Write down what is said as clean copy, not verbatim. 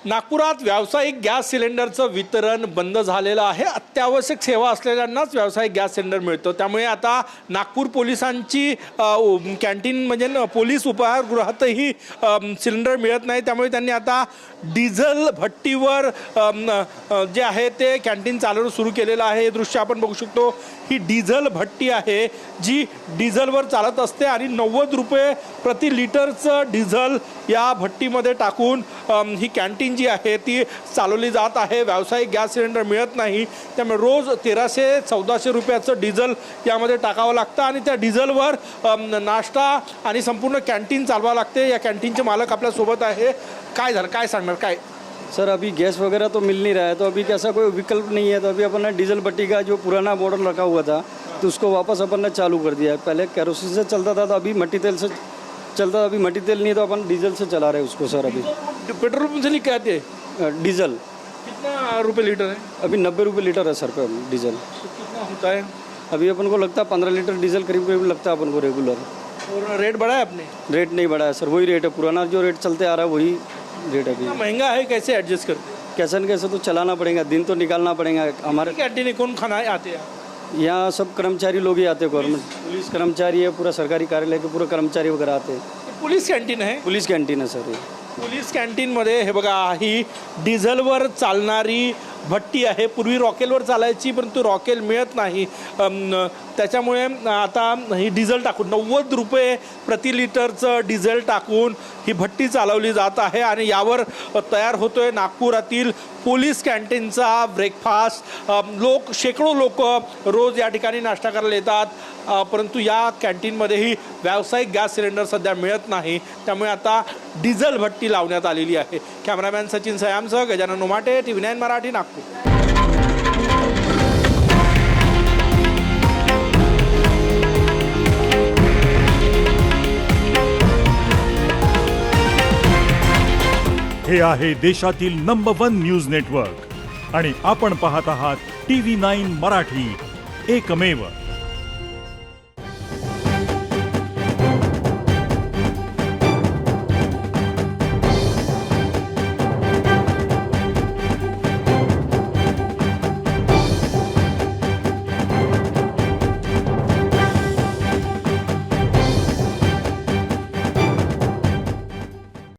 नागपुरात व्यावसायिक गॅस सिलेंडरचं वितरण बंद झालेलं आहे। अत्यावश्यक सेवा असलेल्यांनाच व्यावसायिक गॅस सिलेंडर मिळतो। त्यामुळे आता नागपूर पोलिसांची कॅन्टीन म्हणजे पोलीस उपाहारगृहातही सिलेंडर मिळत नाही। त्यामुळे त्यांनी आता डिझेल भट्टीवर जे आहे ते कॅन्टीन चालवणं सुरू केलेलं आहे। हे दृश्य आपण बघू शकतो। ही डिझेल भट्टी आहे जी डिझेलवर चालत असते आणि 90 रुपये प्रति लिटरचं डिझेल या भट्टीमध्ये टाकून ही कॅन्टीन जी आहे ती चालवली जात आहे। व्यावसायिक गॅस सिलेंडर मिळत नाही, त्यामुळे रोज 1300-1400 रुपयाचं डिझेल यामध्ये टाकावं लागतं आणि त्या डिझेलवर नाश्ता आणि संपूर्ण कॅन्टीन चालवावं लागते। या कॅन्टीनचे मालक आपल्यासोबत आहे। काय झालं, काय सांगणार, काय? सर अभी गैस वगैरह तो मिल नहीं रहा है, तो अभी कैसा कोई विकल्प नहीं है, तो अभी अपन ने डीजल भट्टी का जो पुराना मॉडल रखा हुआ था तो उसको वापस अपन ने चालू कर दिया है। पहले केरोसिन से चलता था, तो अभी मट्टी तेल से चलता था। अभी मट्टी तेल नहीं है तो अपन डीजल से चला रहे हैं उसको सर। अभी पेट्रोल पंप से लेके आते हैं? डीजल कितना रुपये लीटर है? अभी 90 रुपये लीटर है सर पे डीजल। तो कितना होता है? अभी अपन को लगता है 15 लीटर डीजल करीब करीब लगता है अपन को रेगुलर। और रेट बढ़ा है आपने? रेट नहीं बढ़ा है सर, वही रेट है, पुराना जो रेट चलते आ रहा है वही रेट है। अभी महंगा है, कैसे एडजस्ट करते हैं? कैसे न कैसे तो चलाना पड़ेगा, दिन तो निकालना पड़ेगा। हमारे कैंटीन में कौन खाना आते हैं? यहाँ सब कर्मचारी लोग ही आते हैं, गवर्नमेंट पुलिस कर्मचारी है, पूरा सरकारी कार्यालय के पूरे कर्मचारी वगैरह आते हैं। पुलिस कॅन्टीन आहे? पुलिस कॅन्टीन आहे सर। पोलीस कॅन्टीनमध्ये हे बघा, ही डिझेलवर चालणारी भट्टी आहे। पूर्वी रॉकेलवर चालायची, परंतु रॉकेल मिळत नाही, त्याच्यामुळे आता ही डिझेल टाकून 90 रुपये प्रति लिटरचं डिझेल टाकून ही भट्टी चालवली जात आहे आणि यावर तयार होतोय नागपुरातील पोलीस कॅन्टीनचा ब्रेकफास्ट। शेकडो लोक रोज या ठिकाणी नाश्ता करायला येतात, परंतु या कॅन्टीनमध्येही व्यावसायिक गॅस सिलेंडर सध्या मिळत नाही। त्यामुळे आता डिझेल भट्टी लावण्यात आलेली आहे। कॅमेरामॅन सचिन सयामसह गजानन उमाटे, TV9 मराठी, नागपूर। हे आहे देशातील नंबर 1 न्यूज नेटवर्क आणि आपण पाहत आहात TV9 मराठी, एकमेव।